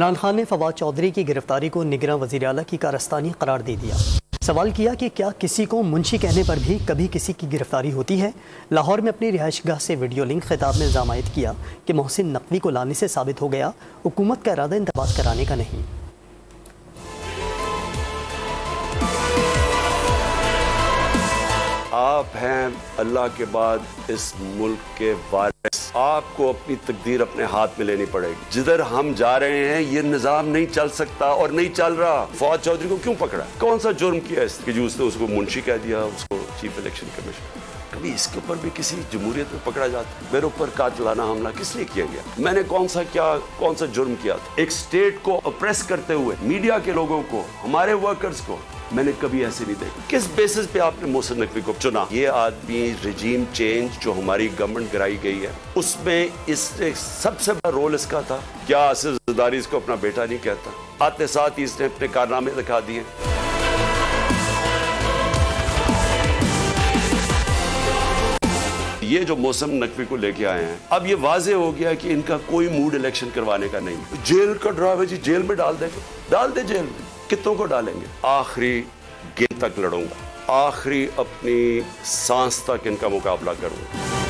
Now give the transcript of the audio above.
इमरान खान ने फवाद चौधरी की गिरफ्तारी को निगरान वज़ीर आला की कारस्तानी करार दे दिया। सवाल किया कि क्या किसी को मुंशी कहने पर भी कभी किसी की गिरफ्तारी होती है। लाहौर में अपनी रिहाइशगाह से वीडियो लिंक खिताब में इल्ज़ाम आयद किया कि मोहसिन नकवी को लाने से साबित हो गया हुकूमत का इरादा इंतबात कराने का नहीं। आप हैं अल्लाह के बाद इस मुल्क के वारिस। आपको अपनी तकदीर अपने हाथ में लेनी पड़ेगी। जिधर हम जा रहे हैं ये निजाम नहीं चल सकता और नहीं चल रहा। फवाद चौधरी को क्यों पकड़ा? कौन सा जुर्म किया इसने कि उसने उसको मुंशी कह दिया, उसको चीफ इलेक्शन कमीशन? कभी इसके ऊपर भी किसी जमहूरियत में पकड़ा जाता? मेरे ऊपर कातिलाना हमला किस लिए किया गया? मैंने कौन सा जुर्म किया था? एक स्टेट को ऑप्रेस करते हुए मीडिया के लोगों को, हमारे वर्कर्स को मैंने कभी ऐसे नहीं देखा। किस बेसिस पे आपने मोहसिन नकवी को चुना? ये आदमी रिजीम चेंज जो हमारी गवर्नमेंट कराई गई है उसमें इसने सबसे बड़ा रोल इसका था। क्या आसिफ ज़रदारी इसको अपना बेटा नहीं कहता? आते साथ ही इसने अपने कारनामे दिखा दिए। ये जो मोहसिन नकवी को लेके आए हैं, अब ये वाजे हो गया कि इनका कोई मूड इलेक्शन करवाने का नहीं। जेल का ड्राइवर जी, जेल में डाल देंगे, डाल दे जेल में। कितनों को डालेंगे? आखिरी गेंद तक लड़ूंगा, आखिरी अपनी सांस तक इनका मुकाबला करूंगा।